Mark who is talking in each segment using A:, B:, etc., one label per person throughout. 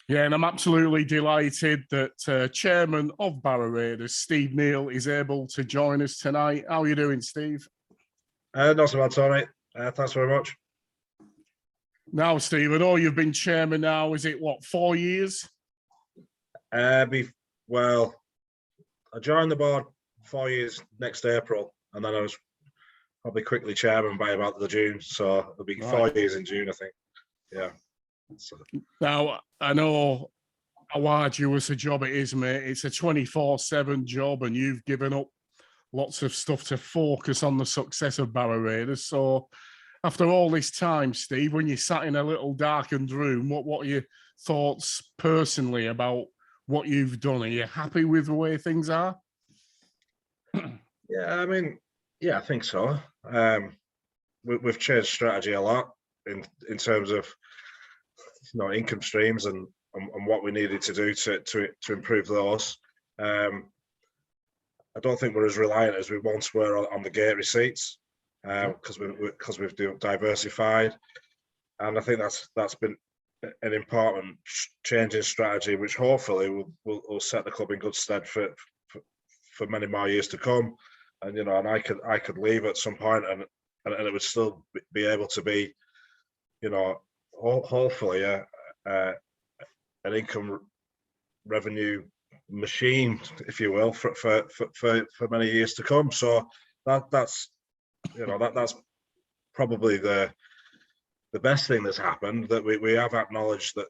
A: Yeah, and I'm absolutely delighted that Chairman of Barrow Raiders, Steve Neale, is able to join us tonight. How are you doing, Steve?
B: Not so bad, Tony. Thanks very much.
A: Now, Steve, I know you've been chairman now, is it, 4 years?
B: Well, I joined the board 4 years next April, and then I was probably quickly chairman by about the June. So it'll be 4 years in June, I think. Yeah. So.
A: Now, I know how arduous a job it is, mate. It's a 24/7 job, and you've given up lots of stuff to focus on the success of Barrow Raiders. So after all this time, Steve, when you sat in a little darkened room, what are your thoughts personally about what you've done? Are you happy with the way things are?
B: Yeah, I mean, yeah, I think so. We've changed strategy a lot in terms of income streams and what we needed to do to improve those. I don't think we're as reliant as we once were on the gate receipts because we've diversified, and I think that's been an important change in strategy, which hopefully will set the club in good stead for many more years to come. And and I could leave at some point, and it would still be able to be, hopefully an income revenue machine, if you will, for many years to come. So that's probably the best thing that's happened, that we have acknowledged that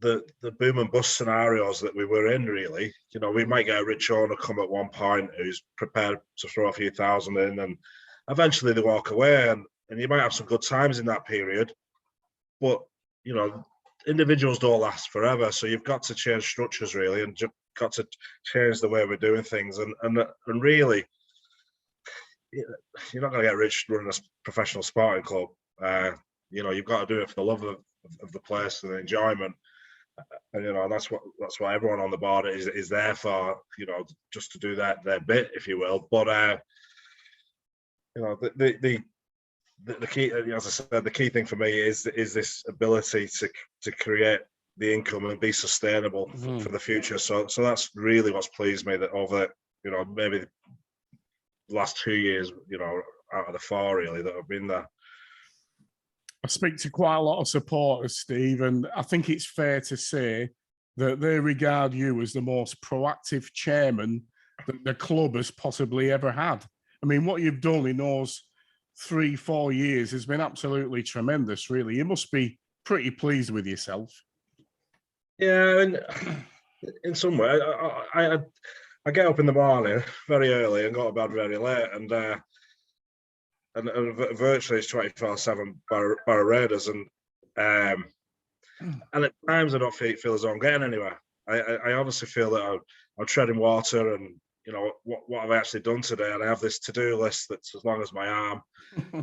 B: the boom and bust scenarios that we were in, really, we might get a rich owner come at one point who's prepared to throw a few thousand in, and eventually they walk away, and you might have some good times in that period, but individuals don't last forever, so you've got to change structures, really, and you've got to change the way we're doing things, and really, you're not going to get rich running a professional sporting club. You've got to do it for the love of the place and the enjoyment, and that's what everyone on the board is there for, just to do their bit, if you will. But the key, as I said, the key thing for me is this ability to create the income and be sustainable for the future. So that's really what's pleased me, that over maybe the last 2 years, out of the 4 really that I've been there.
A: I speak to quite a lot of supporters, Steve, and I think it's fair to say that they regard you as the most proactive chairman that the club has possibly ever had. I mean, what you've done in those 3-4 years has been absolutely tremendous, really. You must be pretty pleased with yourself.
B: Yeah, and in some way, I get up in the morning very early and go to bed very late, and virtually it's 24/7 Barrow Raiders, and at times I don't feel as though I'm getting anywhere. I honestly feel that I'm treading water, and what have I actually done today? And I have this to-do list that's as long as my arm,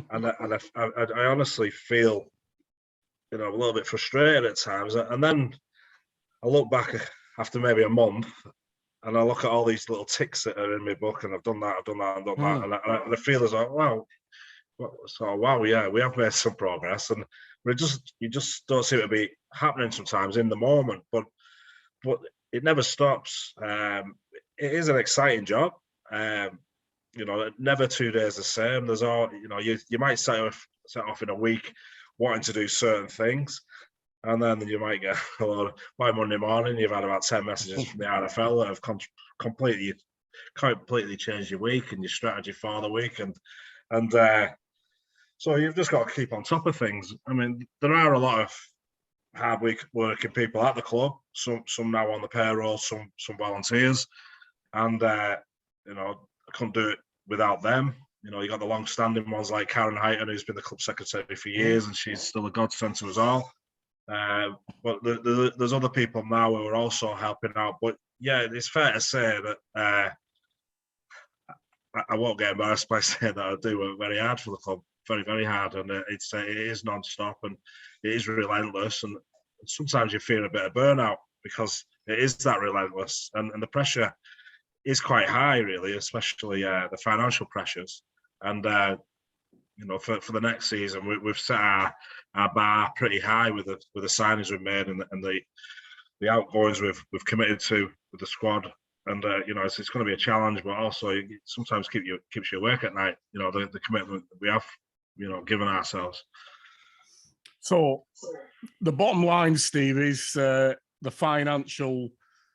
B: and I honestly feel a little bit frustrated at times. And then I look back after maybe a month, and I look at all these little ticks that are in my book, and I've done that, and I feel as though, wow, yeah, we have made some progress, and you just don't seem to be happening sometimes in the moment, but it never stops. It is an exciting job. Never 2 days the same. There's all, you might set off in a week wanting to do certain things, and then you might get by Monday morning you've had about 10 messages from the NFL that have completely changed your week and your strategy for the week, and so you've just got to keep on top of things. I mean, there are a lot of hard working people at the club, some now on the payroll, some volunteers, and I couldn't do it without them. You got the long-standing ones like Karen Heighton, who's been the club secretary for years, and she's still a godsend to us all. But there's other people now who are also helping out. But yeah, it's fair to say that I won't get embarrassed by saying that I do work very hard for the club, very, very hard, and it is non-stop, and it is relentless, and sometimes you feel a bit of burnout because it is that relentless, and the pressure is quite high, really, especially the financial pressures, and for the next season, we've set our bar pretty high with the signings we've made and the outgoings we've committed to with the squad. And it's going to be a challenge, but also it sometimes keeps you awake at night. The commitment that we have, given ourselves.
A: So the bottom line, Steve, is the financial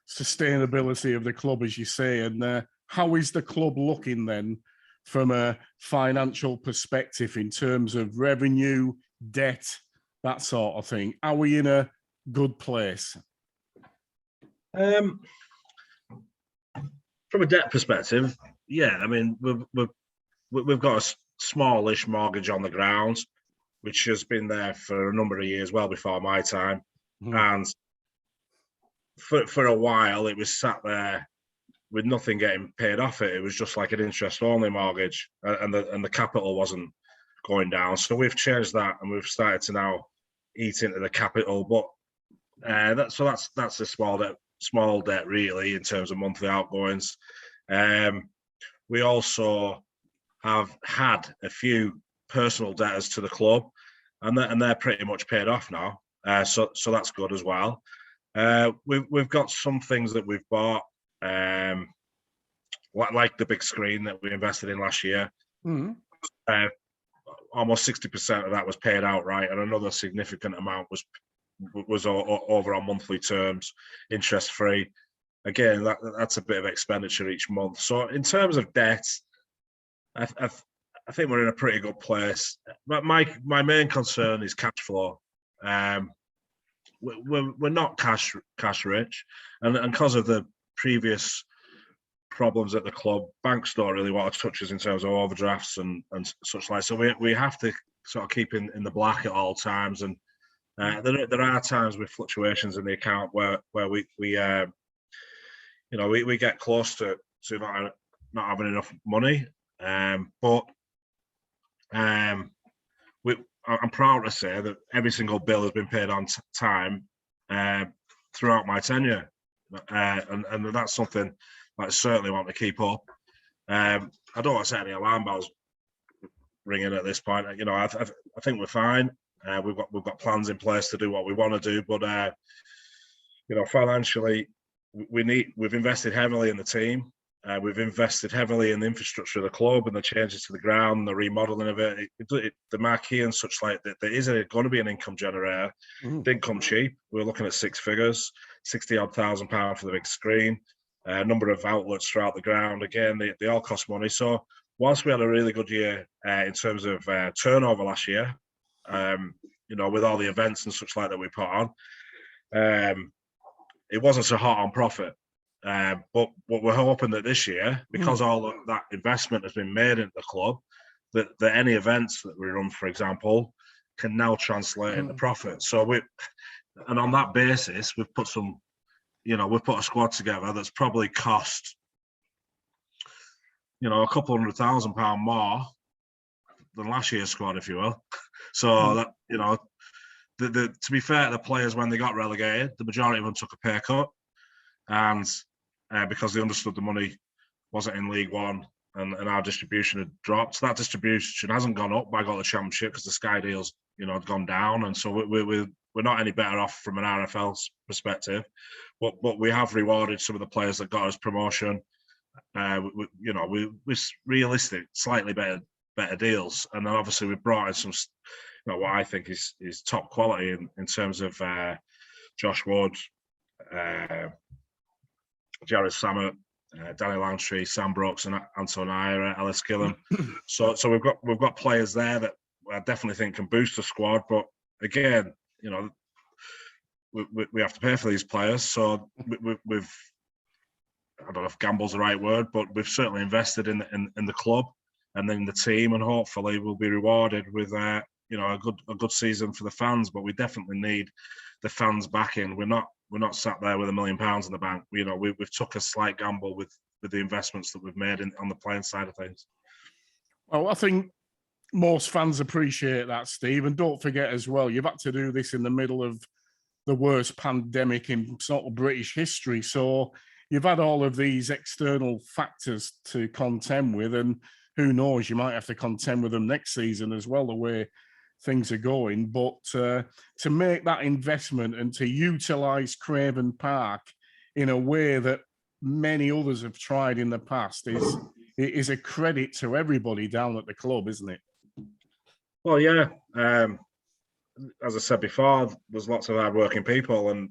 A: sustainability of the club, as you say, and how is the club looking then from a financial perspective in terms of revenue, debt, that sort of thing? Are we in a good place?
B: From a debt perspective, yeah. I mean, we've got a smallish mortgage on the grounds, which has been there for a number of years, well before my time, and for a while it was sat there with nothing getting paid off it. It was just like an interest-only mortgage, and the capital wasn't going down. So we've changed that, and we've started to now eat into the capital. But that's a small debt really in terms of monthly outgoings. We also have had a few personal debtors to the club, and they're pretty much paid off now. So that's good as well. We've got some things that we've bought, like the big screen that we invested in last year. Almost 60% of that was paid outright, and another significant amount was over on monthly terms, interest free. Again, that's a bit of expenditure each month. So in terms of debt, I think we're in a pretty good place. But my main concern is cash flow. We're not cash rich, and because of the previous problems at the club, banks don't really want to touch us in terms of overdrafts and such like. So we have to sort of keep in the black at all times. And there are times with fluctuations in the account where we get close to not having enough money. But I'm proud to say that every single bill has been paid on time throughout my tenure, and that's something that I certainly want to keep up. I don't want to set any alarm bells ringing at this point. I think we're fine. We've got plans in place to do what we want to do, but financially, we've invested heavily in the team. We've invested heavily in the infrastructure of the club and the changes to the ground, the remodeling of it, the marquee and such like that. There is going to be an income generator. Didn't come cheap. We're looking at six figures, £60,000 for the big screen, a number of outlets throughout the ground. Again, they all cost money. So whilst we had a really good year in terms of turnover last year, with all the events and such like that we put on, it wasn't so hot on profit. But what we're hoping that this year, because all of that investment has been made into the club, that any events that we run, for example, can now translate into profit. So and on that basis, we've put we've put a squad together that's probably cost, a couple £100,000 more than last year's squad, if you will. So that, to be fair to the players, when they got relegated, the majority of them took a pay cut, and because they understood the money wasn't in League One and our distribution had dropped. So that distribution hasn't gone up by got the Championship because the Sky deals, had gone down, and so we're not any better off from an RFL perspective. But we have rewarded some of the players that got us promotion. We're realistic, slightly better deals, and then obviously we've brought in some, what I think is top quality in terms of Josh Wood, Jared Sammett, Danny Lantry, Sam Brooks, and Anton Ira, Ellis Gillam. So we've got players there that I definitely think can boost the squad. But again, we have to pay for these players. So we've I don't know if gamble's the right word, but we've certainly invested in the club and then the team, and hopefully we'll be rewarded with a good season for the fans. But we definitely need the fans back in. We're not sat there with £1 million in the bank. We've took a slight gamble with the investments that we've made on the playing side of things.
A: Well, I think most fans appreciate that, Steve. And don't forget as well, you've had to do this in the middle of the worst pandemic in sort of British history. So you've had all of these external factors to contend with, and who knows, you might have to contend with them next season as well, the way things are going. But to make that investment and to utilise Craven Park in a way that many others have tried in the past is a credit to everybody down at the club, isn't it?
B: Well, yeah. As I said before, there's lots of hard-working people, and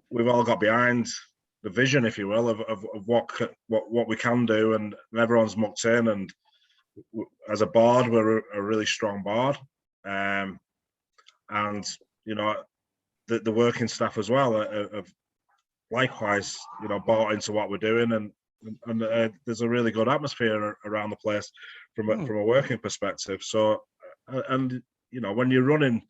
B: we've all got behind the vision, if you will, of what we can do, and everyone's mucked in. And as a board, we're a really strong board, and you know, the working staff as well have likewise, you know, bought into what we're doing, and there's a really good atmosphere around the place from a working perspective. So, and you know, when you're running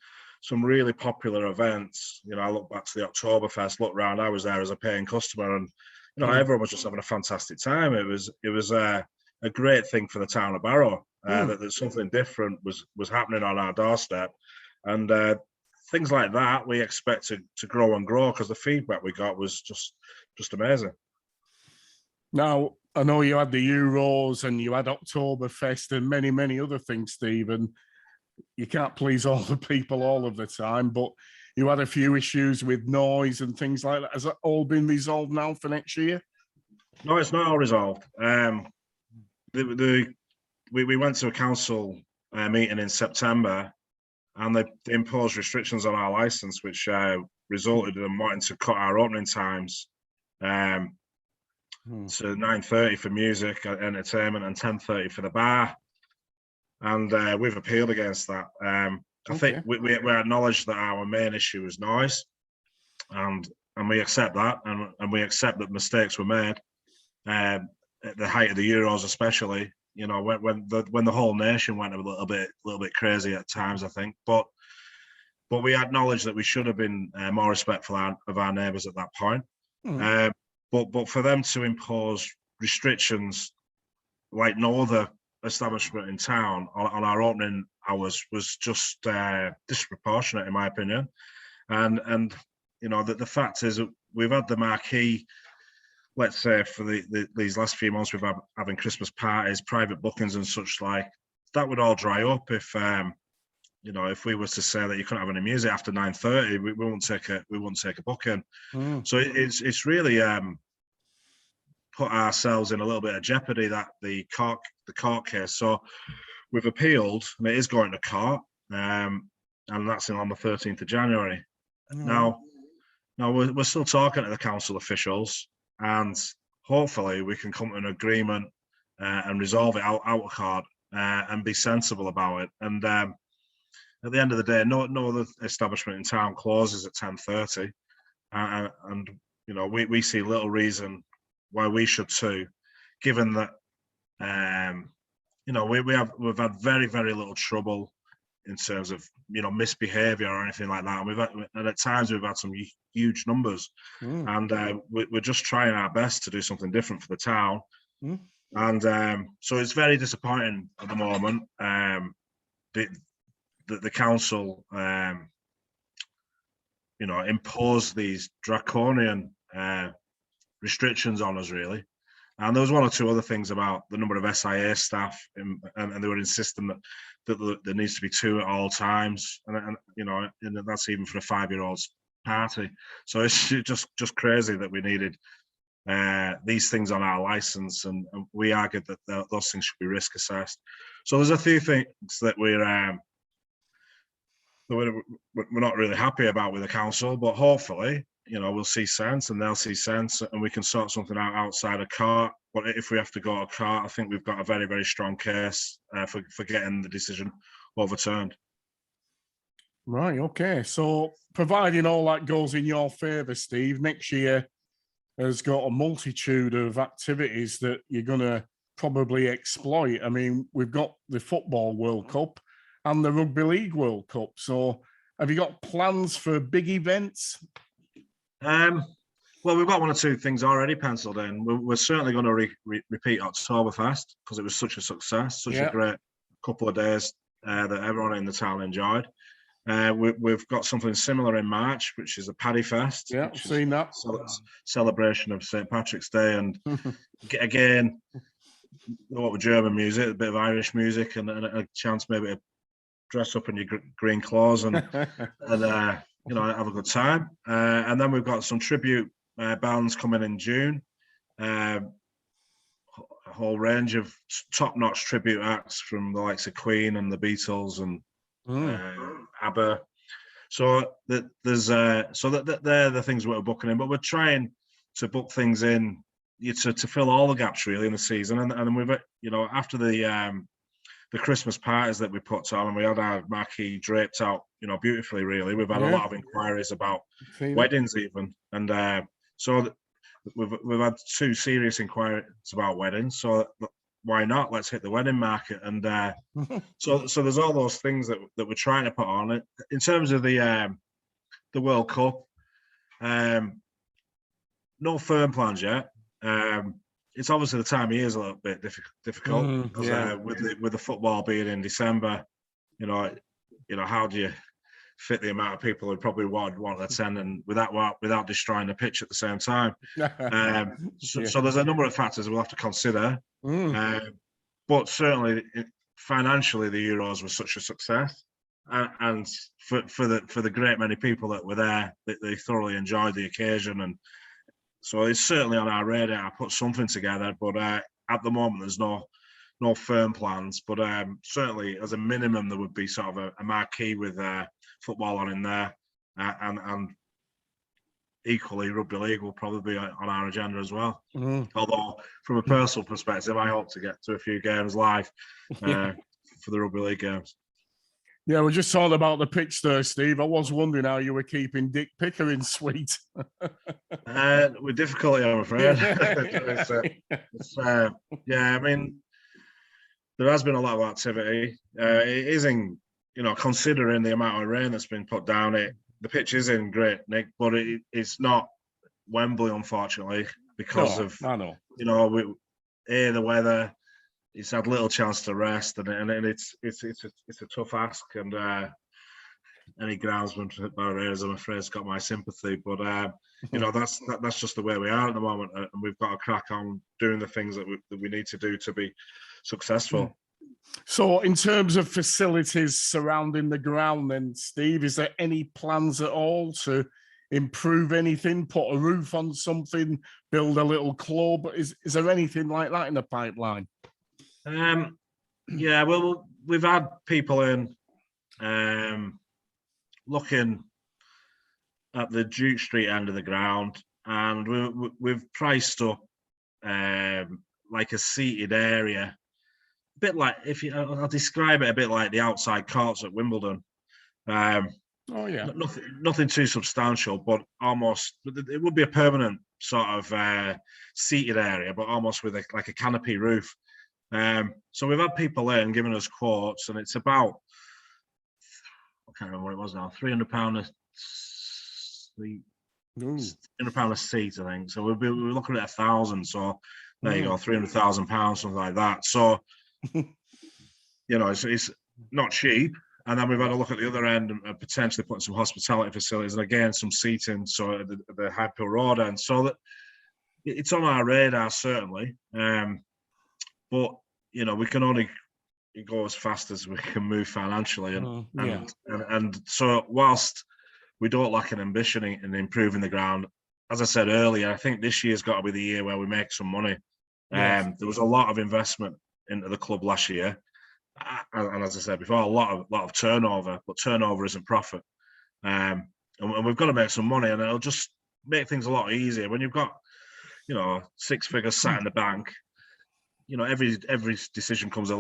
B: some really popular events, you know, I look back to the Oktoberfest, look around, I was there as a paying customer, and you know, everyone was just having a fantastic time. It was a great thing for the town of Barrow that something different was happening on our doorstep, and things like that we expect to grow and grow, because the feedback we got was just amazing.
A: Now, I know you had the Euros and you had Oktoberfest and many other things, Stephen. You can't please all the people all of the time, but you had a few issues with noise and things like that. Has that all been resolved now for next year?
B: No, it's not all resolved. We went to a council meeting in September, and they imposed restrictions on our license, which resulted in them wanting to cut our opening times to 9:30 for music, entertainment, and 10:30 for the bar. And we've appealed against that. I think we acknowledge that our main issue is noise, and we accept that, and we accept that mistakes were made at the height of the Euros, especially. You know, when the whole nation went a little bit crazy at times, I think. But we acknowledge that we should have been more respectful of our neighbours at that point. But for them to impose restrictions like no other establishment in town on our opening hours was just disproportionate, in my opinion. And you know, the fact is that we've had the marquee, let's say, for these last few months, we've had having Christmas parties, private bookings and such like. That would all dry up if you know, if we were to say that you couldn't have any music after 9:30, we wouldn't take a booking. So it's really put ourselves in a little bit of jeopardy, that the court case. So we've appealed, and it is going to court, and that's on the 13th of January. Now we're still talking to the council officials, and hopefully we can come to an agreement and resolve it out of court and be sensible about it. And at the end of the day, no other establishment in town closes at 10:30, and you know, we see little reason why we should too, given that you know, we've had very little trouble in terms of, you know, misbehaviour or anything like that. And at times we've had some huge numbers, and we're just trying our best to do something different for the town. And so it's very disappointing at the moment. The council, you know, imposed these draconian restrictions on us, really. And there was one or two other things about the number of SIA staff, and they were insisting that there needs to be 2 at all times, and you know, and that's even for a 5-year-old's party. So it's just crazy that we needed these things on our license, and we argued that those things should be risk assessed. So there's a few things that we're not really happy about with the council, but hopefully, you know, we'll see sense and they'll see sense, and we can sort something out outside of court. But if we have to go to court, I think we've got a very strong case for getting the decision overturned.
A: Right, okay. So providing all that goes in your favour, Steve, next year has got a multitude of activities that you're going to probably exploit. I mean, we've got the Football World Cup and the Rugby League World Cup. So have you got plans for big events?
B: Well, we've got 1 or 2 things already penciled in. We're certainly going to repeat Oktoberfest, because it was such a success, such a great couple of days that everyone in the town enjoyed. We've got something similar in March, which is a Paddy Fest.
A: Yeah, I've seen that.
B: Celebration of St. Patrick's Day. And again, what with German music, a bit of Irish music, and a chance maybe to dress up in your green clothes and you know, have a good time. And then we've got some tribute bands coming in June. A whole range of top-notch tribute acts from the likes of Queen and the Beatles and ABBA. So they're the things we're booking in, but we're trying to book things in to fill all the gaps really in the season. And we've, you know, after the Christmas parties that we put on, and we had our marquee draped out, you know, beautifully. Really, we've had a lot of inquiries about weddings even, and so we've had 2 serious inquiries about weddings. So why not? Let's hit the wedding market. And so there's all those things that we're trying to put on. In terms of the World Cup, no firm plans yet. It's obviously the time of year is a little bit difficult because with the football being in December, you know, how do you fit the amount of people who probably want to attend and without destroying the pitch at the same time? So there's a number of factors we'll have to consider. But certainly financially, the Euros was such a success, and for the great many people that were there, they thoroughly enjoyed the occasion, and so it's certainly on our radar. I put something together, but at the moment there's no firm plans. But certainly, as a minimum, there would be sort of a marquee with football on in there, and equally rugby league will probably be on our agenda as well. Although from a personal perspective, I hope to get to a few games live for the rugby league games.
A: Yeah, we're just talking about the pitch there, Steve. I was wondering how you were keeping Dick Pickering sweet.
B: With difficulty, I'm afraid. Yeah, I mean, there has been a lot of activity. It is in, you know, considering the amount of rain that's been put down, the pitch is in great nick, but it's not Wembley, unfortunately, because you know, the weather. It's had little chance to rest, and it's a tough ask. And any groundsman for Barrow, I'm afraid, has got my sympathy. But you know, that's just the way we are at the moment, and we've got to crack on doing the things that we need to do to be successful.
A: So, in terms of facilities surrounding the ground, then, Steve, is there any plans at all to improve anything, put a roof on something, build a little club? Is there anything like that in the pipeline?
B: Yeah, well, we've had people in looking at the Duke Street end of the ground, and we've priced up like a seated area, a bit like, I'll describe it a bit like the outside courts at Wimbledon. Nothing too substantial, but almost it would be a permanent sort of seated area, but almost with like a canopy roof. So we've had people in giving us quotes, and it's about, I can't remember what it was now, £300 a seat, I think. So we're looking at 1,000. So there you go, £300,000, something like that. So you know, it's not cheap. And then we've had a look at the other end and potentially putting some hospitality facilities, and again some seating. So at the Hydefield Road end, so that it's on our radar certainly. But you know, we can only go as fast as we can move financially, and so whilst we don't lack an ambition in improving the ground, as I said earlier, I think this year's got to be the year where we make some money. There was a lot of investment into the club last year, and as I said before, a lot of turnover, but turnover isn't profit. And we've got to make some money, and it'll just make things a lot easier when you've got, you know, 6 figures sat in the bank. You know, every decision becomes a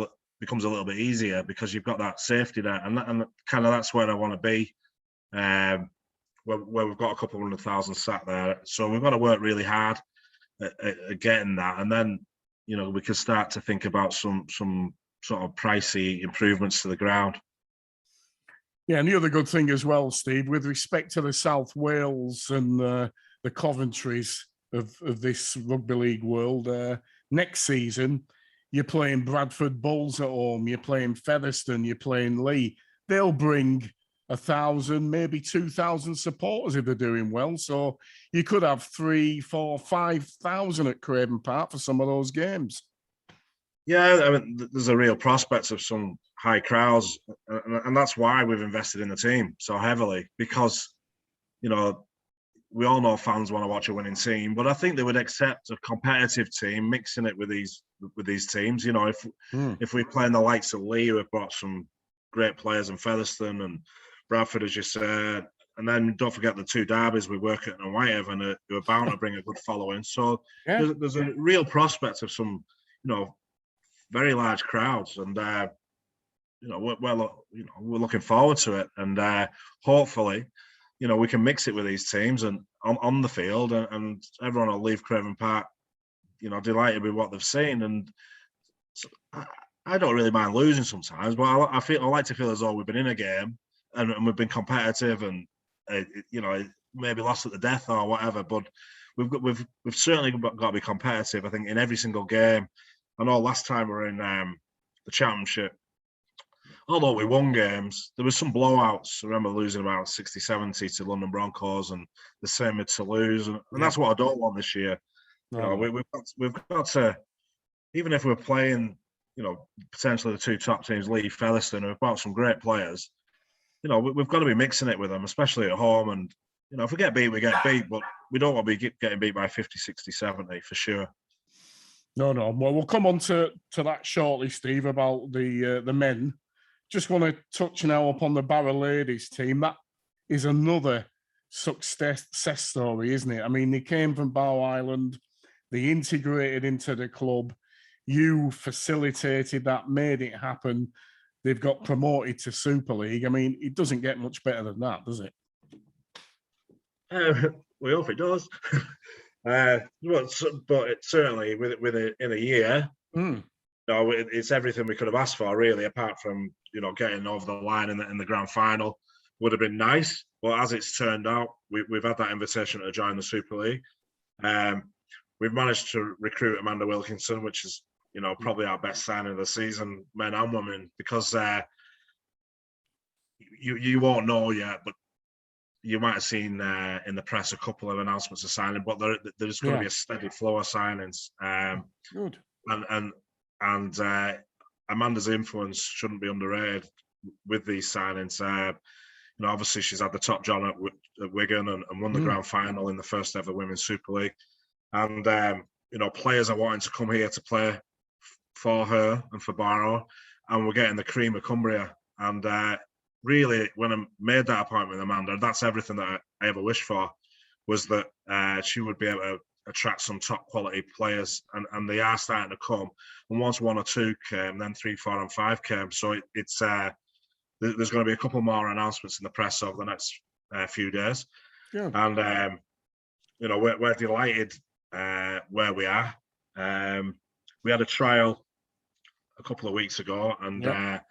B: little bit easier because you've got that safety there, and kind of that's where I want to be, where we've got a couple 100,000 sat there. So we've got to work really hard at getting that, and then, you know, we can start to think about some sort of pricey improvements to the ground.
A: Yeah, and the other good thing as well, Steve, with respect to the South Wales and the Coventries of this rugby league world, next season, you're playing Bradford Bulls at home, you're playing Featherstone, you're playing Lee. They'll bring 1,000, maybe 2,000 supporters if they're doing well. So you could have 3,000, 4,000, 5,000 at Craven Park for some of those games.
B: Yeah, I mean, there's a real prospect of some high crowds, and that's why we've invested in the team so heavily, because, you know, we all know fans want to watch a winning team, but I think they would accept a competitive team mixing it with these teams. You know, if we play in the likes of Lee, who have brought some great players, in Featherstone and Bradford, as you said, and then don't forget the two derbies we work at in Whitehaven, who are bound to bring a good following. So there's a real prospect of some, you know, very large crowds, and you know, we're looking forward to it, and hopefully, you know, we can mix it with these teams and on the field, and everyone will leave Craven Park, you know, delighted with what they've seen. And so I don't really mind losing sometimes, but I like to feel as though we've been in a game and we've been competitive, and you know, maybe lost at the death or whatever, but we've certainly got to be competitive, I think, in every single game. I know last time we were in the championship, although we won games, there was some blowouts. I remember losing about 60-70 to London Broncos, and the same with Toulouse, and that's what I don't want this year. You know, we've got to, even if we're playing, you know, potentially the two top teams, Lee, Featherstone, who've brought some great players, you know, we've got to be mixing it with them, especially at home. And, you know, if we get beat, we get beat, but we don't want to be getting beat by 50, 60, 70 for sure.
A: No. Well, we'll come on to that shortly, Steve, about the men. Just want to touch now upon the Barrow ladies team. That is another success story, isn't it? I mean, they came from Barrow Island, they integrated into the club. You facilitated that, made it happen. They've got promoted to Super League. I mean, it doesn't get much better than that, does it?
B: We hope it does. But it certainly in a year, no, it's everything we could have asked for, really, apart from, you know, getting over the line in the grand final. Would have been nice, but as it's turned out, we've had that invitation to join the Super League. We've managed to recruit Amanda Wilkinson, which is, you know, probably our best signing of the season, men and women, because you won't know yet, but you might have seen in the press a couple of announcements of signing, but there's going to be a steady flow of signings.
A: Good.
B: And Amanda's influence shouldn't be underrated with these signings. You know, obviously she's had the top job at Wigan and won the grand final in the first ever Women's Super League. And, you know, players are wanting to come here to play for her and for Barrow, and we're getting the cream of Cumbria. And really, when I made that appointment with Amanda, that's everything that I ever wished for, was that she would be able to attract some top quality players, and they are starting to come. And once one or two came, then 3, 4, and 5 came. So it's there's going to be a couple more announcements in the press over the next few days.
A: Yeah.
B: And you know, we're delighted where we are. We had a trial a couple of weeks ago, and the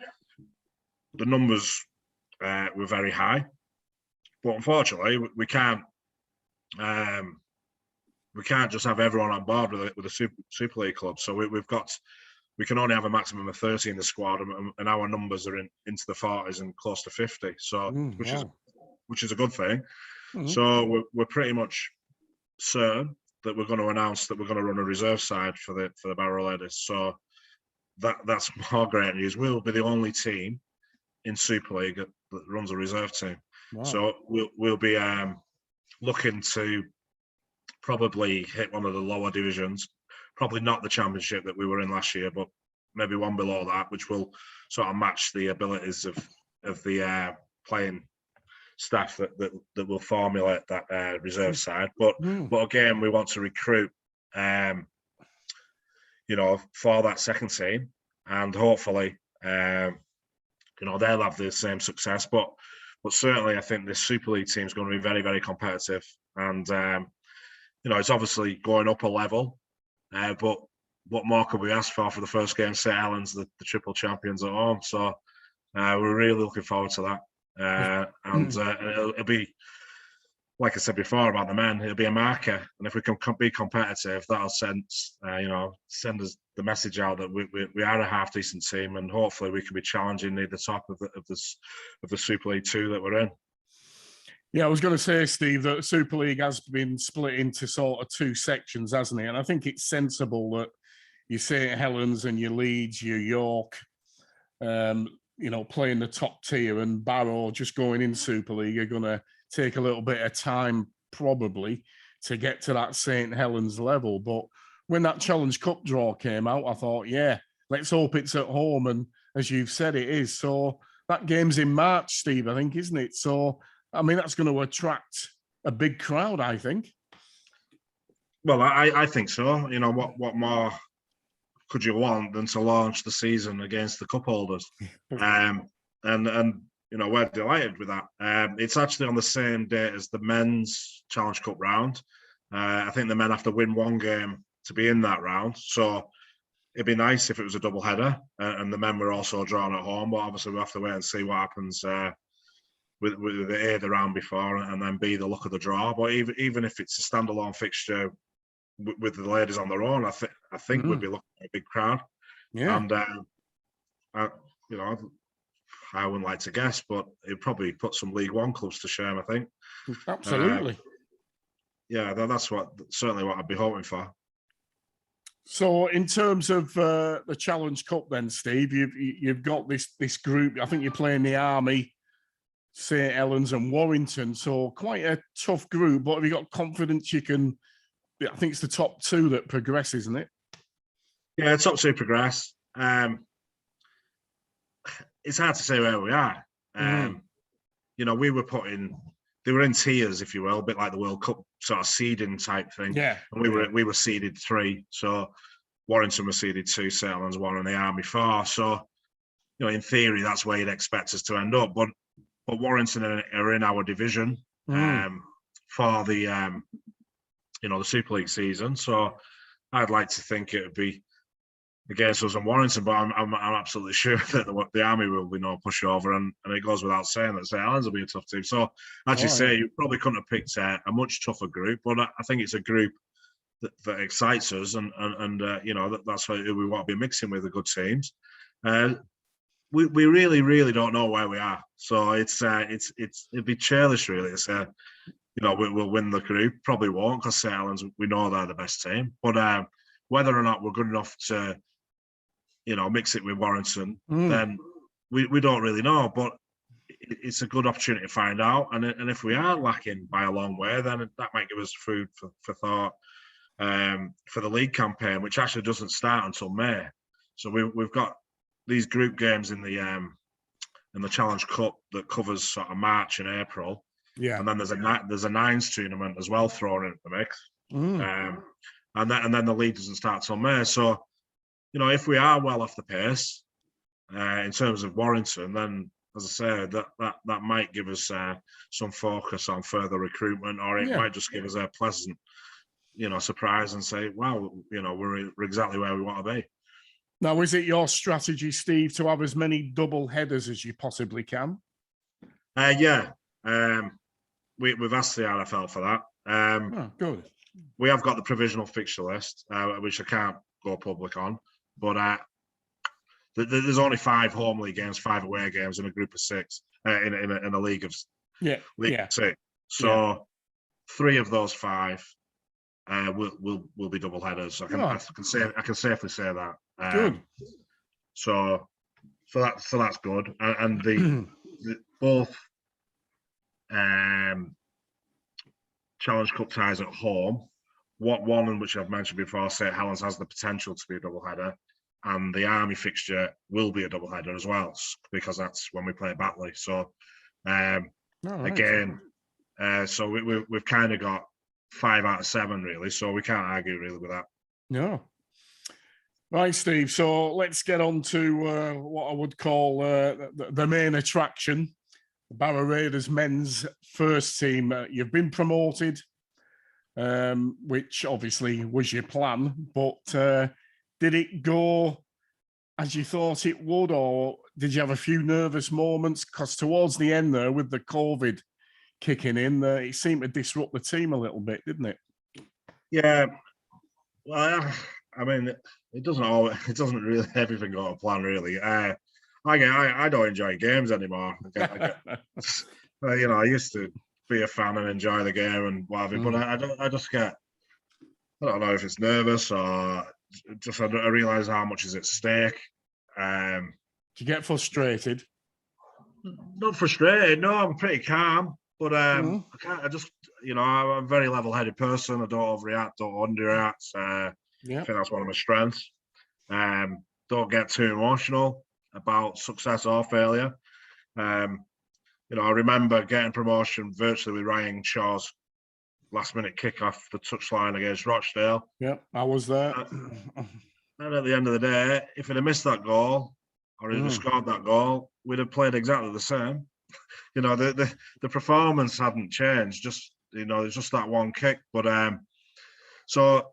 B: numbers were very high, but unfortunately we can't just have everyone on board with a Super League club. So we can only have a maximum of 30 in the squad, and our numbers are into the 40s and close to 50. So which is a good thing. So we're pretty much certain that we're going to announce that we're going to run a reserve side for the Barrow ladies. So that's more great news. We'll be the only team in Super League that runs a reserve team. Wow. So we'll be looking to probably hit one of the lower divisions, probably not the Championship that we were in last year, but maybe one below that, which will sort of match the abilities of the playing staff that will formulate that reserve side. But again, we want to recruit, you know, for that second team, and hopefully, you know, they'll have the same success. But certainly, I think this Super League team is going to be very, very competitive, and you know, it's obviously going up a level. But what more could we ask for the first game? St Helens, the triple champions at home. So we're really looking forward to that. And it'll be, like I said before about the men, it'll be a marker. And if we can be competitive, that'll send us the message out that we are a half decent team, and hopefully we can be challenging near the top of the Super League 2 that we're in.
A: Yeah, I was going to say, Steve, that Super League has been split into sort of 2 sections, hasn't it? And I think it's sensible that your St Helens and your Leeds, your York, playing the top tier, and Barrow just going in Super League are going to take a little bit of time probably to get to that St Helens level. But when that Challenge Cup draw came out, I thought, yeah, let's hope it's at home. And as you've said, it is. So that game's in March, Steve, I think, isn't it? So, I mean, that's going to attract a big crowd, I think.
B: Well, I think so. You know, what more could you want than to launch the season against the cup holders? And we're delighted with that. It's actually on the same day as the men's Challenge Cup round. I think the men have to win one game to be in that round. So it'd be nice if it was a double header, and the men were also drawn at home. But obviously, we'll have to wait and see what happens with the A, the round before, and then B, the look of the draw. But even if it's a standalone fixture with the ladies on their own, I think we'd be looking at a big crowd.
A: Yeah.
B: And I wouldn't like to guess, but it'd probably put some League One clubs to shame, I think.
A: Absolutely.
B: That's certainly what I'd be hoping for.
A: So, in terms of the Challenge Cup, then, Steve, you've got this group. I think you're playing the Army, St Helens, and Warrington. So, quite a tough group. But have you got confidence you can? I think it's the top two that progress, isn't it?
B: Yeah, top two progress. It's hard to say where we are. We were they were in tiers, if you will, a bit like the World Cup sort of seeding type thing.
A: Yeah.
B: And we were seeded 3. So Warrington was seeded 2, St Helens 1, and the Army 4. So, in theory, that's where you'd expect us to end up. But Warrington are in our division for the the Super League season. So I'd like to think it would be against us and Warrington, but I'm absolutely sure that the Army will be no pushover, and it goes without saying that St Helens will be a tough team. So, as you say, you probably couldn't have picked a much tougher group, but I think it's a group that excites us, and that's who we want to be mixing with, the good teams. We really, really don't know where we are, so it'd be churlish really to say, we'll win the group. Probably won't, because St Helens, we know they're the best team, but whether or not we're good enough to mix it with Warrington, then we don't really know. But it's a good opportunity to find out. And if we are lacking by a long way, then that might give us food for thought for the league campaign, which actually doesn't start until May. So we've got these group games in the Challenge Cup that covers sort of March and April.
A: Yeah.
B: And then there's a nines tournament as well thrown into the mix. And then the league doesn't start till May. So, if we are well off the pace in terms of Warrington, then, as I say, that might give us some focus on further recruitment, or it might just give us a pleasant, surprise and say, wow, we're exactly where we want to be.
A: Now, is it your strategy, Steve, to have as many double headers as you possibly can?
B: Yeah. We've asked the RFL for that.
A: Good.
B: We have got the provisional fixture list, which I can't go public on, but there's only 5 home league games, 5 away games in a group of 6 in a league of 6. So 3 of those 5 will be double headers. I can safely say that.
A: Good.
B: So that's good, and the both Challenge Cup ties at home. One, which I've mentioned before, St Helens has the potential to be a double header, and the Army fixture will be a double header as well, because that's when we play Batley. So so we've kind of got 5 out of 7 really, so we can't argue really with that.
A: No. Right, Steve. So let's get on to what I would call the main attraction. Barrow Raiders men's first team. You've been promoted, which obviously was your plan, but did it go as you thought it would, or did you have a few nervous moments? Because towards the end there, with the COVID kicking in, it seemed to disrupt the team a little bit, didn't it?
B: Yeah. Well, I mean, it doesn't really everything go to plan really. I don't enjoy games anymore. I used to be a fan and enjoy the game and whatever, but I don't know if it's nervous or just I realise how much is at stake.
A: Do you get frustrated?
B: Not frustrated. No, I'm pretty calm. But I can't. I just, I'm a very level-headed person. I don't overreact, don't underreact. I think that's one of my strengths. Don't get too emotional about success or failure. I remember getting promotion virtually with Ryan Shaw's last-minute kick-off the touchline against Rochdale.
A: Yep, I was there.
B: And at the end of the day, if he'd have missed that goal or he'd have scored that goal, we'd have played exactly the same. The performance hadn't changed. Just it's just that one kick. But so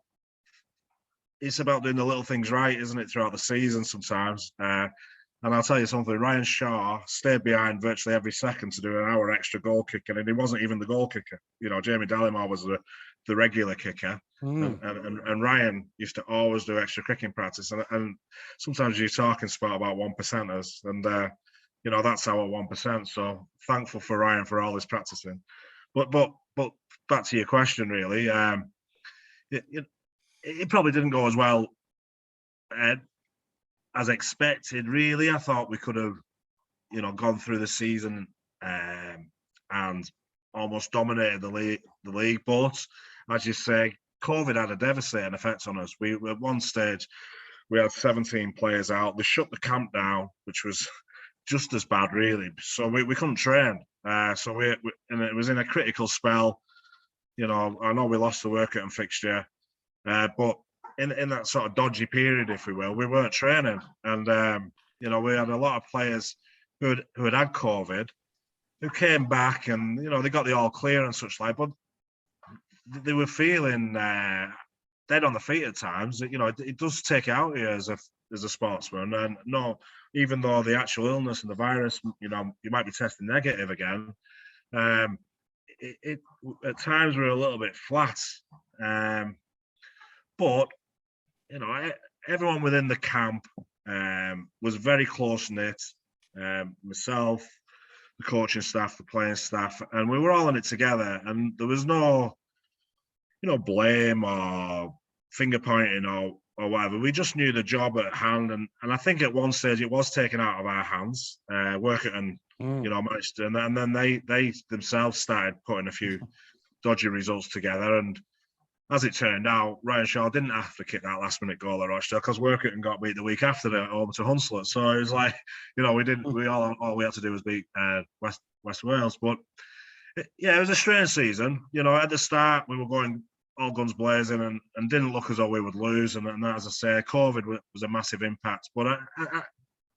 B: it's about doing the little things right, isn't it, throughout the season sometimes? And I'll tell you something, Ryan Shaw stayed behind virtually every second to do an hour extra goal kicking, and he wasn't even the goal kicker. Jamie Dallimore was the regular kicker, and Ryan used to always do extra kicking practice. And sometimes you talk in sport about 1%ers, and that's our 1%. So thankful for Ryan for all his practicing. But back to your question, really, it probably didn't go as well as expected, really. I thought we could have, gone through the season and almost dominated the league. But as you say, COVID had a devastating effect on us. We at one stage we had 17 players out. They shut the camp down, which was just as bad, really. So we couldn't train. So and it was in a critical spell. I know we lost the workout and fixture, but in that sort of dodgy period, if we will, we weren't training, and we had a lot of players who had COVID, who came back, and they got the all clear and such like, but they were feeling dead on the feet at times. It does take out you as a sportsman, and no, even though the actual illness and the virus, you might be testing negative again. It at times we're a little bit flat, but everyone within the camp was very close knit. Myself, the coaching staff, the playing staff, and we were all in it together. And there was no, blame or finger pointing or whatever. We just knew the job at hand, and I think at one stage it was taken out of our hands. Workington, managed to, and then they themselves started putting a few dodgy results together. And as it turned out, Ryan Shaw didn't have to kick that last-minute goal at Rochdale because Workington got beat the week after that home to Hunslet. So it was like, we didn't. We all we had to do was beat West Wales. But it was a strange season. At the start we were going all guns blazing and didn't look as though we would lose. And as I say, COVID was a massive impact. But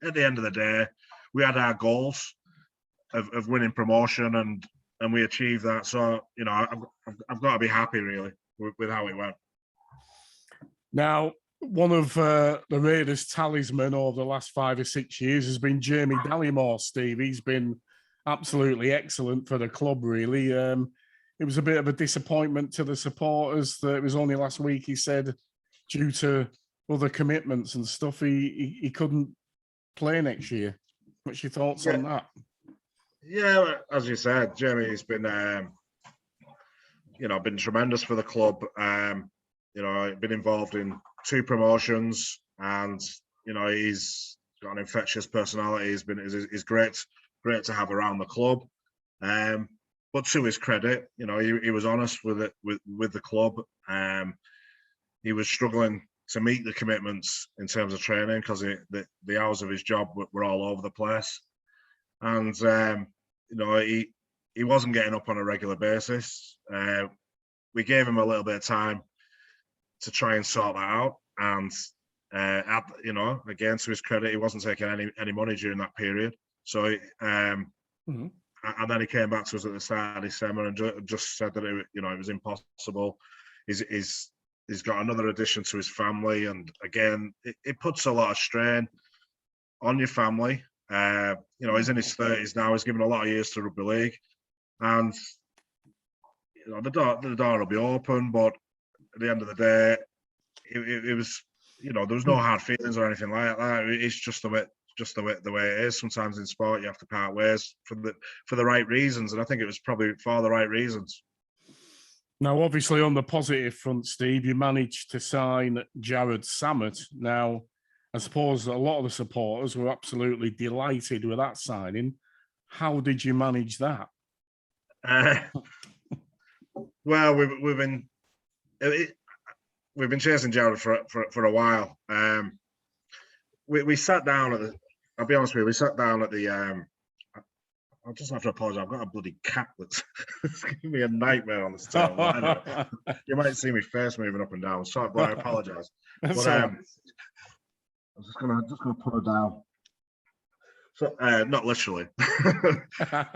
B: at the end of the day, we had our goals of winning promotion, and we achieved that. So I've got to be happy, really, with how it went.
A: Now, one of the Raiders' talisman over the last 5 or 6 years has been Jamie Dallimore, Steve. He's been absolutely excellent for the club, really. It was a bit of a disappointment to the supporters that it was only last week, he said, due to other commitments and stuff, he couldn't play next year. What's your thoughts on that?
B: Yeah, as you said, Jamie's been been tremendous for the club. Been involved in 2 promotions, and he's got an infectious personality. He's great to have around the club. But to his credit, he was honest with it with the club. He was struggling to meet the commitments in terms of training because the hours of his job were all over the place, and he wasn't getting up on a regular basis. We gave him a little bit of time to try and sort that out, and again, to his credit, he wasn't taking any money during that period. So and then he came back to us at the start of December and just said that it was impossible. He's got another addition to his family, and again, it puts a lot of strain on your family. He's in his 30s now. He's given a lot of years to rugby league, and the door will be open. But at the end of the day, it was there was no hard feelings or anything like that. It's just the way it is. Sometimes in sport you have to part ways for the right reasons, and I think it was probably for the right reasons.
A: Now, obviously, on the positive front, Steve, you managed to sign Jared Sammett. Now, I suppose a lot of the supporters were absolutely delighted with that signing. How did you manage that?
B: Well, we've been chasing Jared for a while. We sat down at the. I'll be honest with you. We sat down at the. I'll just have to apologise. I've got a bloody cat that's giving me a nightmare on the stairs. Anyway, you might see me face moving up and down. Sorry, but I apologise. But I'm just gonna put her down. So not literally.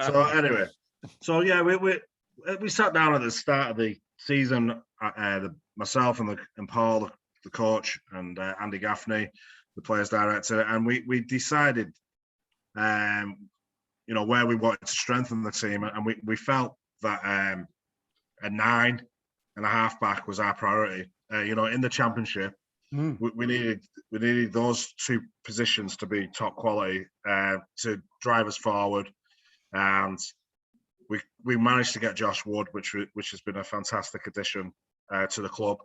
B: So anyway, so yeah, we sat down at the start of the season. Myself and Paul, the coach, and Andy Gaffney, the players director, and we decided, where we wanted to strengthen the team, and we felt that a 9 and a half-back was our priority. In the championship, we needed those two positions to be top quality to drive us forward, and we managed to get Josh Wood, which has been a fantastic addition to the club.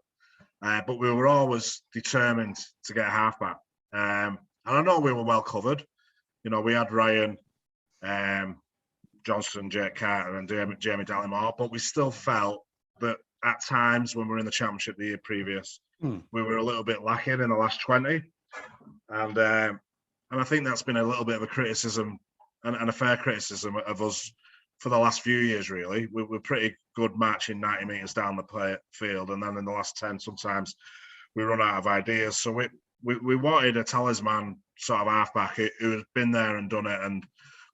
B: But we were always determined to get a halfback, and I know we were well covered. We had Ryan Johnston, Jake Carter, and Jamie Dallimore, but we still felt that at times when we were in the championship the year previous, we were a little bit lacking in the last 20, and I think that's been a little bit of a criticism and a fair criticism of us for the last few years. Really, we're pretty good matching 90 metres down the field, and then in the last 10, sometimes we run out of ideas. So we wanted a talisman sort of halfback who has been there and done it and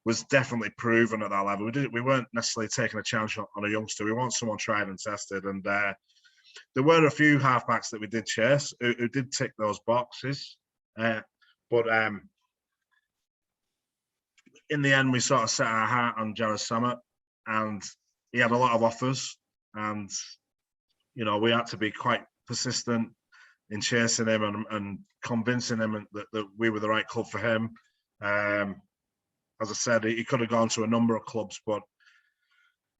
B: was definitely proven at that level. We weren't necessarily taking a chance on a youngster. We want someone tried and tested. And there were a few halfbacks that we did chase who did tick those boxes. But in the end, we sort of set our heart on Jared Sammett, and he had a lot of offers. And, we had to be quite persistent in chasing him and convincing him that we were the right club for him. As I said, he could have gone to a number of clubs, but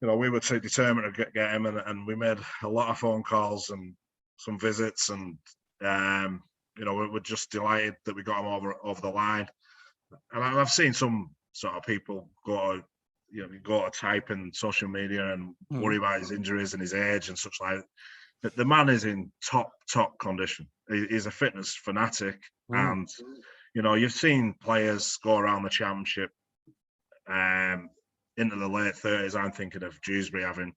B: we were too determined to get him, and we made a lot of phone calls and some visits, and we were just delighted that we got him over the line. And I've seen some sort of people go to type in social media and worry about his injuries and his age and such like. The man is in top condition. He's a fitness fanatic, and you've seen players go around the championship into the late 30s. I'm thinking of Dewsbury having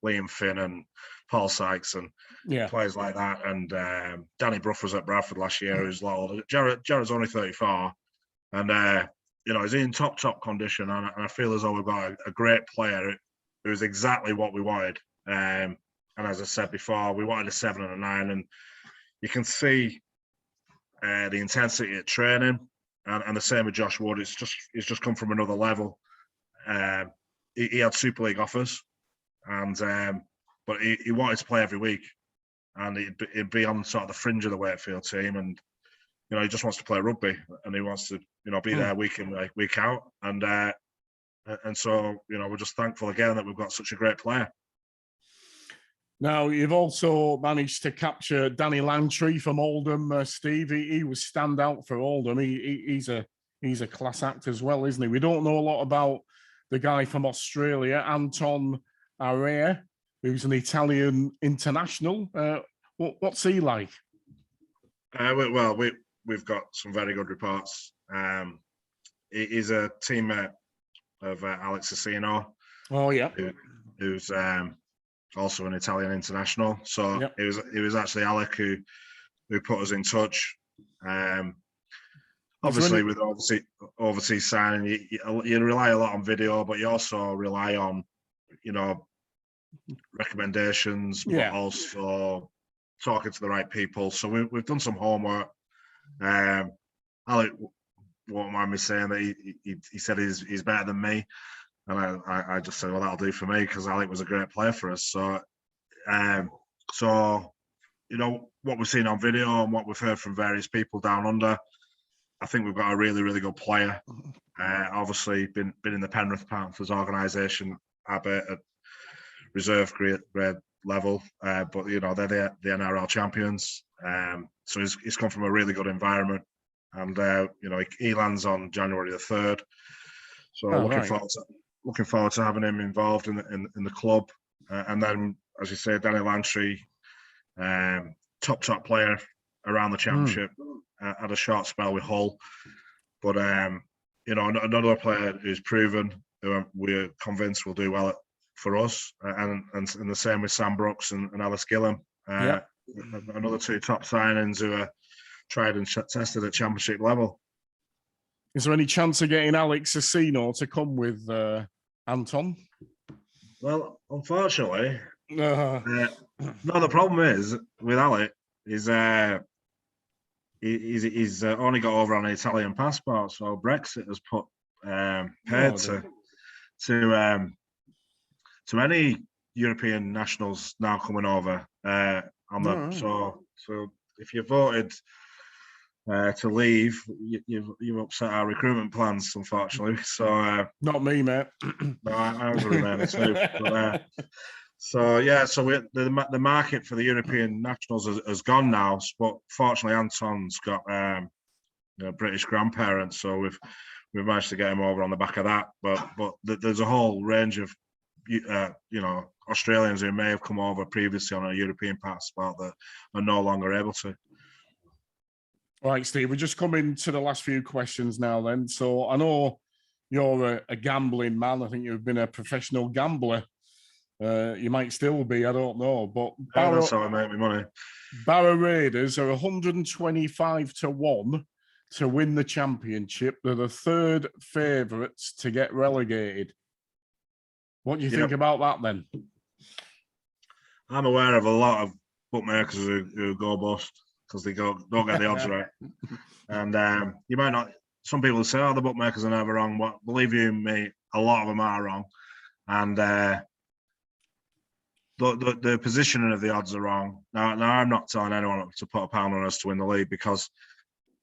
B: Liam Finn and Paul Sykes and players like that. And Danny Brough was at Bradford last year, who's a lot older. Jared's only 34, and he's in top condition. And I feel as though we've got a great player who's exactly what we wanted. And as I said before, we wanted a 7 and a 9, and you can see the intensity at training, and the same with Josh Wood. It's just come from another level. He had Super League offers, and but he wanted to play every week, and he'd be on sort of the fringe of the Wakefield team, and he just wants to play rugby, and he wants to be there week in week out, and so we're just thankful again that we've got such a great player.
A: Now, you've also managed to capture Danny Langtree from Oldham, Steve. He was standout for Oldham. He's a class act as well, isn't he? We don't know a lot about the guy from Australia, Anton Area, who's an Italian international. What's he like?
B: Well, we've got some very good reports. He's a teammate of Alex Asino.
A: Oh, yeah.
B: Who's also an Italian international. So it was actually Alec who put us in touch. Obviously, with overseas signing, you rely a lot on video, but you also rely on recommendations, but also talking to the right people. So we've done some homework. Alec won't mind me saying that he said he's better than me. And I just said, well, that'll do for me, because Alec was a great player for us. So, what we've seen on video and what we've heard from various people down under, I think we've got a really, really good player. Obviously, been in the Penrith Panthers organisation, a bit at reserve grade level, but they're the NRL champions. So he's come from a really good environment, and he lands on January the 3rd. So looking forward to having him involved in the club, and then, as you say, Danny Lantry, top player around the championship, had a short spell with Hull, but another player who's proven, who we're convinced will do well for us, and the same with Sam Brooks and Alice Gillam, another 2 top signings who are tried and tested at championship level.
A: Is there any chance of getting Alex Asino to come with Anton?
B: Well, unfortunately, no. The problem is with Alex is he's only got over on an Italian passport, so Brexit has put paid to any European nationals now coming over so if you voted to leave, you've upset our recruitment plans, unfortunately. So
A: not me, mate.
B: No, I was a remainder too. But, the market for the European nationals has gone now. But fortunately, Anton's got British grandparents, so we've managed to get him over on the back of that. But there's a whole range of Australians who may have come over previously on a European passport that are no longer able to.
A: Right, Steve, we're just coming to the last few questions now then. So I know you're a gambling man. I think you've been a professional gambler. You might still be, I don't know. But
B: that's how I make my money.
A: Barrow Raiders are 125 to 1 to win the championship. They're the 3rd favourites to get relegated. What do you think about that then?
B: I'm aware of a lot of bookmakers who go bust because they don't get the odds right. And you might not, some people say, the bookmakers are never wrong. But believe you me, a lot of them are wrong. And the positioning of the odds are wrong. Now I'm not telling anyone to put a pound on us to win the league because,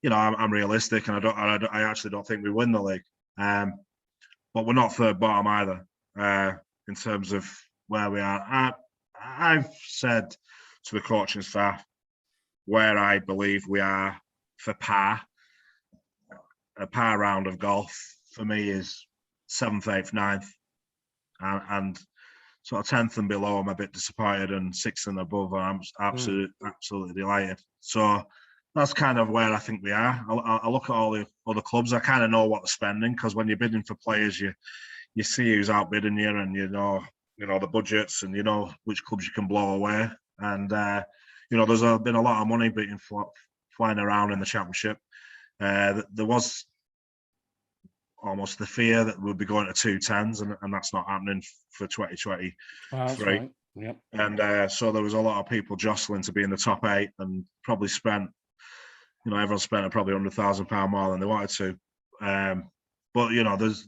B: I'm realistic and I actually don't think we win the league. But we're not 3rd bottom either in terms of where we are. I've said to the coaching staff where I believe we are for par. A par round of golf for me is 7th, 8th, 9th, and sort of 10th and below I'm a bit disappointed, and 6th and above I'm absolutely delighted. So that's kind of where I think we are. I look at all the other clubs. I kind of know what they're spending because when you're bidding for players, you see who's outbidding you, and you know the budgets, and you know which clubs you can blow away. And there's been a lot of money being flying around in the championship. There was almost the fear that we'll be going to 210s, and that's not happening for 2023.
A: That's right. Yep.
B: And so there was a lot of people jostling to be in the top 8, and probably spent, everyone spent probably £100,000 more than they wanted to. But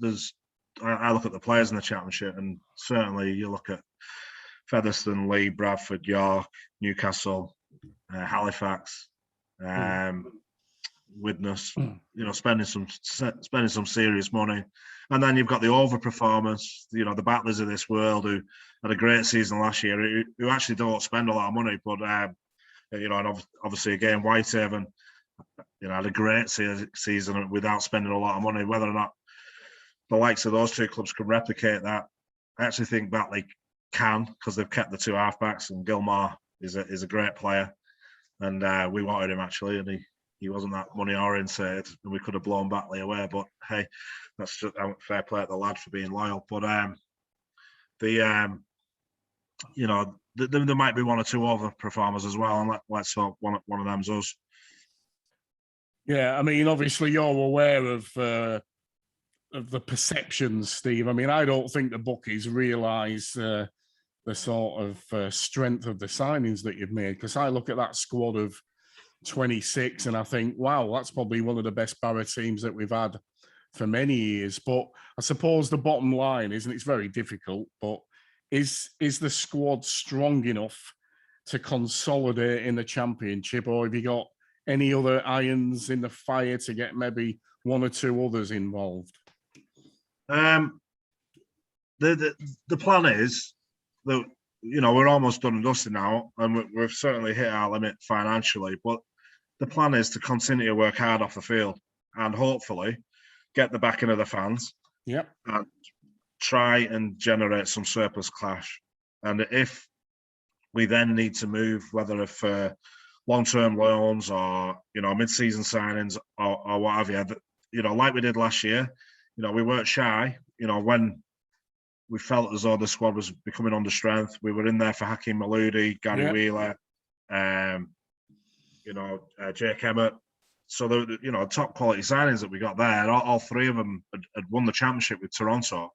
B: there's I look at the players in the championship, and certainly you look at Featherstone, Leigh, Bradford, York, Newcastle, Halifax, Widnes, spending some serious money. And then you've got the overperformers, the battlers of this world who had a great season last year, who actually don't spend a lot of money, but and obviously again Whitehaven, had a great season without spending a lot of money. Whether or not the likes of those 2 clubs can replicate that, I actually think Batley can, because they've kept the 2 halfbacks, and Gilmore is a great player, and we wanted him actually, and he wasn't that money oriented, and we could have blown Batley away. But hey, that's just fair play to the lad for being loyal. But there might be 1 or 2 overperformers as well, and let's hope one of them's us.
A: Yeah, I mean, obviously you're aware of the perceptions, Steve. I mean, I don't think the bookies realise the sort of strength of the signings that you've made, because I look at that squad of 26 and I think, wow, that's probably one of the best Barrow teams that we've had for many years. But I suppose the bottom line is, and it's very difficult, but is the squad strong enough to consolidate in the championship, or have you got any other irons in the fire to get maybe 1 or 2 others involved?
B: The plan is that we're almost done and dusted now, and we've certainly hit our limit financially. But the plan is to continue to work hard off the field and hopefully get the backing of the fans.
A: Yep.
B: And try and generate some surplus cash. And if we then need to move, whether for long-term loans or mid-season signings or what have you, like we did last year, we weren't shy. When we felt as though the squad was becoming under strength, we were in there for Hakeem Maludi, Gary Wheeler, Jake Emmett. So the top quality signings that we got there, all three of them had won the championship with Toronto.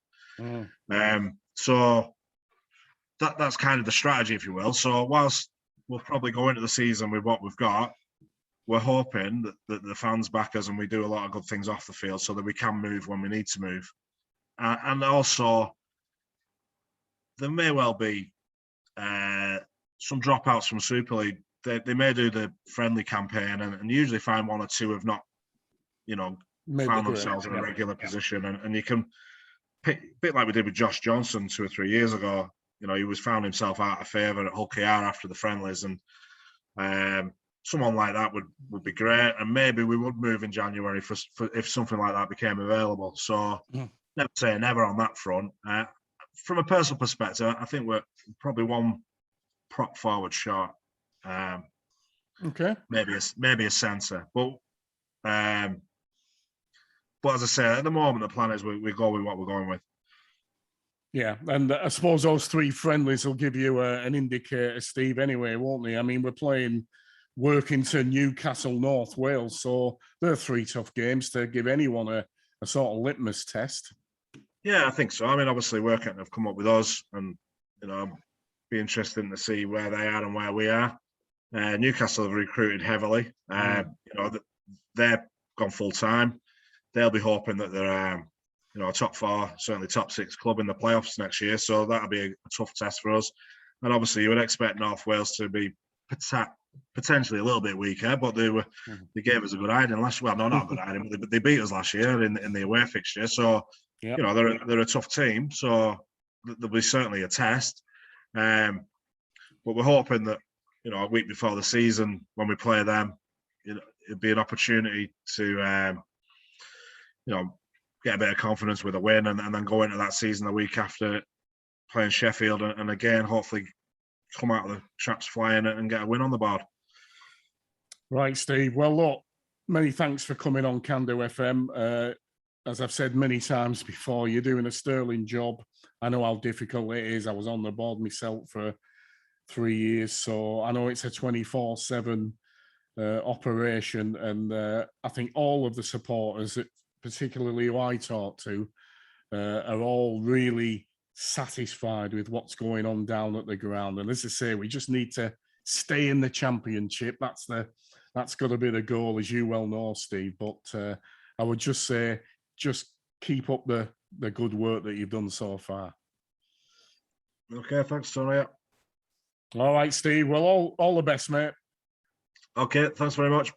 B: So that's kind of the strategy, if you will. So whilst we'll probably go into the season with what we've got, we're hoping that the fans back us and we do a lot of good things off the field so that we can move when we need to move. And also, there may well be some dropouts from Super League. They may do the friendly campaign and usually find one or two have not, found themselves in a regular position. And you can pick, a bit like we did with Josh Johnson 2 or 3 years ago. He was found himself out of favour at Hull KR after the friendlies, and someone like that would be great. And maybe we would move in January for if something like that became available. So never say never on that front. From a personal perspective, I think we're probably one prop forward short.
A: Okay.
B: Maybe a centre, but as I say, at the moment the plan is we go with what we're going with.
A: Yeah, and I suppose those 3 friendlies will give you an indicator, Steve, anyway, won't they? I mean, we're playing Workington, Newcastle, North Wales, so they're 3 tough games to give anyone a sort of litmus test.
B: Yeah, I think so. I mean, obviously, Workington have come up with us, and be interesting to see where they are and where we are. Newcastle have recruited heavily. They're gone full time. They'll be hoping that they're a top 4, certainly top 6 club in the playoffs next year. So that'll be a tough test for us. And obviously, you would expect North Wales to be potentially a little bit weaker, but they gave us a good hiding last. Well, no, not a good hiding, but they beat us last year in the away fixture. So they're a tough team. So there'll be certainly a test. But we're hoping that a week before the season when we play them, it'd be an opportunity to get a bit of confidence with a win, and then go into that season the week after playing Sheffield, and again hopefully come out of the traps flying and get a win on the board.
A: Right, Steve. Well, look, many thanks for coming on Can-Do FM. As I've said many times before, you're doing a sterling job. I know how difficult it is. I was on the board myself for 3 years, so I know it's a 24/7 operation, and I think all of the supporters, particularly who I talk to, are all really satisfied with what's going on down at the ground. And as I say, we just need to stay in the championship. That's got to be the goal, as you well know, Steve. But I would just say, just keep up the good work that you've done so far.
B: Okay, thanks, Tony.
A: All right, Steve. Well, all the best, mate.
B: Okay, thanks very much.